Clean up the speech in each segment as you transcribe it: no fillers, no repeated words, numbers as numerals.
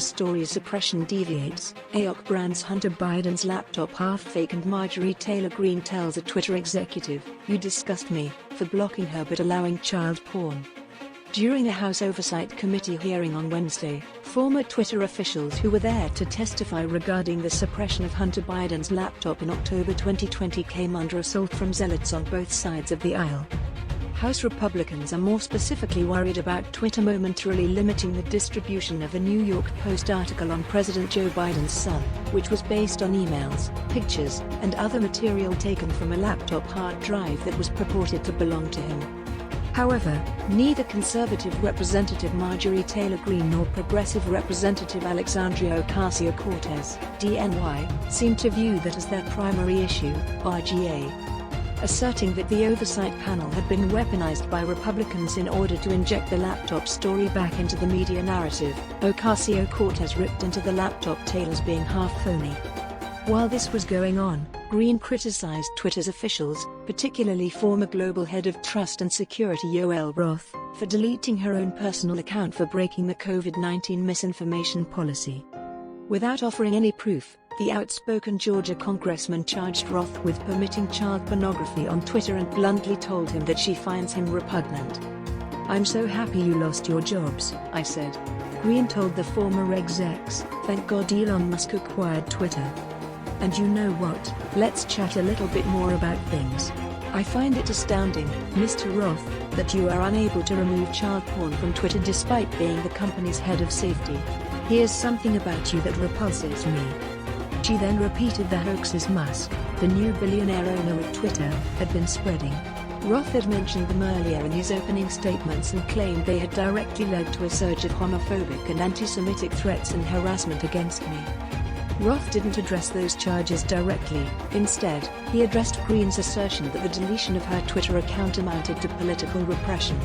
story suppression deviates, AOC brands Hunter Biden's laptop half-fake and Marjorie Taylor Greene tells a Twitter executive, "You disgust me," for blocking her but allowing child porn. During a House Oversight Committee hearing on Wednesday, former Twitter officials who were there to testify regarding the suppression of Hunter Biden's laptop in October 2020 came under assault from zealots on both sides of the aisle. House Republicans are more specifically worried about Twitter momentarily limiting the distribution of a New York Post article on President Joe Biden's son, which was based on emails, pictures, and other material taken from a laptop hard drive that was purported to belong to him. However, neither conservative Representative Marjorie Taylor Greene nor progressive Representative Alexandria Ocasio-Cortez, DNY, seem to view that as their primary issue, RGA. Asserting that the oversight panel had been weaponized by Republicans in order to inject the laptop story back into the media narrative, Ocasio-Cortez ripped into the laptop tale as being half phony. While this was going on, Greene criticized Twitter's officials, particularly former global head of trust and security Yoel Roth, for deleting her own personal account for breaking the COVID-19 misinformation policy. Without offering any proof, the outspoken Georgia congressman charged Roth with permitting child pornography on Twitter and bluntly told him that she finds him repugnant. "I'm so happy you lost your jobs," I said. Greene told the former execs, "Thank God Elon Musk acquired Twitter. And you know what, let's chat a little bit more about things. I find it astounding, Mr. Roth, that you are unable to remove child porn from Twitter despite being the company's head of safety. Here's something about you that repulses me." She then repeated the hoaxes Musk, the new billionaire owner of Twitter, had been spreading. Roth had mentioned them earlier in his opening statements and claimed they had directly led to a surge of homophobic and anti-Semitic threats and harassment against me. Roth didn't address those charges directly. Instead, he addressed Greene's assertion that the deletion of her Twitter account amounted to political repression.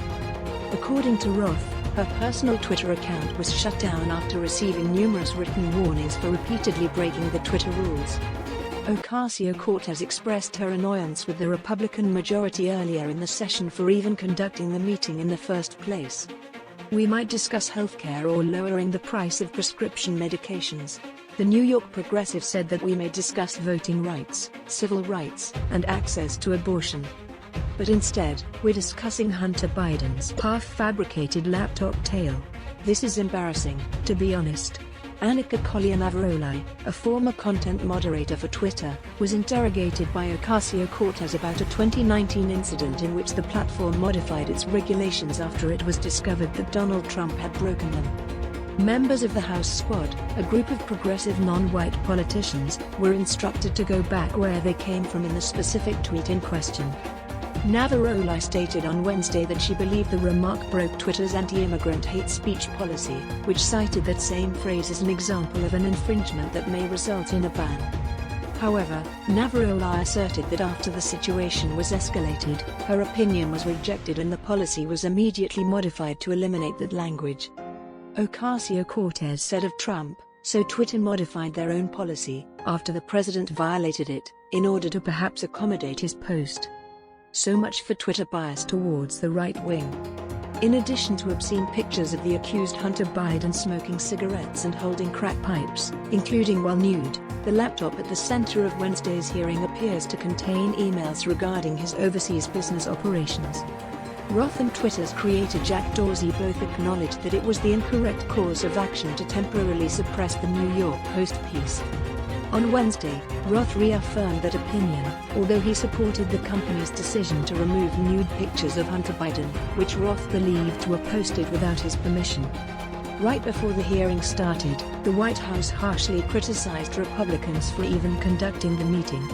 According to Roth, her personal Twitter account was shut down after receiving numerous written warnings for repeatedly breaking the Twitter rules. Ocasio-Cortez expressed her annoyance with the Republican majority earlier in the session for even conducting the meeting in the first place. "We might discuss healthcare or lowering the price of prescription medications." The New York Progressive said that we may discuss voting rights, civil rights, and access to abortion. But instead, we're discussing Hunter Biden's half-fabricated laptop tale. This is embarrassing, to be honest. Annika Collier-Navaroli, a former content moderator for Twitter, was interrogated by Ocasio-Cortez about a 2019 incident in which the platform modified its regulations after it was discovered that Donald Trump had broken them. Members of the House Squad, a group of progressive non-white politicians, were instructed to go back where they came from in the specific tweet in question. Navaroli stated on Wednesday that she believed the remark broke Twitter's anti-immigrant hate speech policy, which cited that same phrase as an example of an infringement that may result in a ban. However, Navaroli asserted that after the situation was escalated, her opinion was rejected and the policy was immediately modified to eliminate that language. Ocasio-Cortez said of Trump, "So Twitter modified their own policy, after the president violated it, in order to perhaps accommodate his post. So much for Twitter bias towards the right wing." In addition to obscene pictures of the accused Hunter Biden smoking cigarettes and holding crack pipes, including while nude, the laptop at the center of Wednesday's hearing appears to contain emails regarding his overseas business operations. Roth and Twitter's creator Jack Dorsey both acknowledged that it was the incorrect course of action to temporarily suppress the New York Post piece. On Wednesday, Roth reaffirmed that opinion, although he supported the company's decision to remove nude pictures of Hunter Biden, which Roth believed were posted without his permission. Right before the hearing started, the White House harshly criticized Republicans for even conducting the meeting.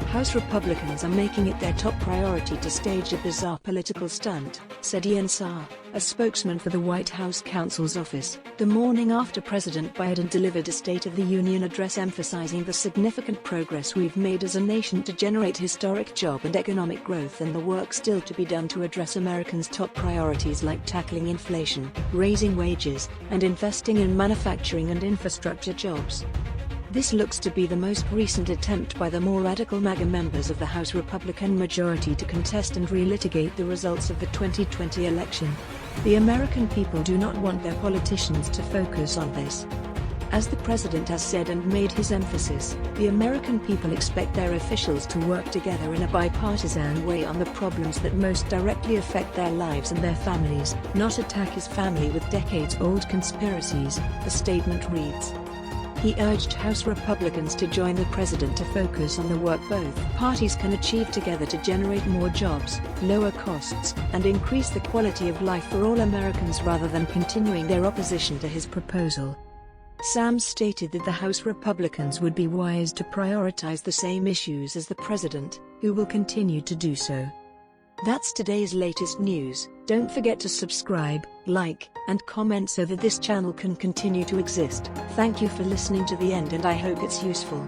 House Republicans are making it their top priority to stage a bizarre political stunt, said Ian Saar, a spokesman for the White House counsel's office, the morning after President Biden delivered a State of the Union address emphasizing the significant progress we've made as a nation to generate historic job and economic growth and the work still to be done to address Americans' top priorities like tackling inflation, raising wages, and investing in manufacturing and infrastructure jobs. This looks to be the most recent attempt by the more radical MAGA members of the House Republican majority to contest and relitigate the results of the 2020 election. The American people do not want their politicians to focus on this. As the president has said and made his emphasis, the American people expect their officials to work together in a bipartisan way on the problems that most directly affect their lives and their families, not attack his family with decades-old conspiracies, the statement reads. He urged House Republicans to join the president to focus on the work both parties can achieve together to generate more jobs, lower costs, and increase the quality of life for all Americans rather than continuing their opposition to his proposal. Sam stated that the House Republicans would be wise to prioritize the same issues as the president, who will continue to do so. That's today's latest news. Don't forget to subscribe, like, and comment so that this channel can continue to exist. Thank you for listening to the end and I hope it's useful.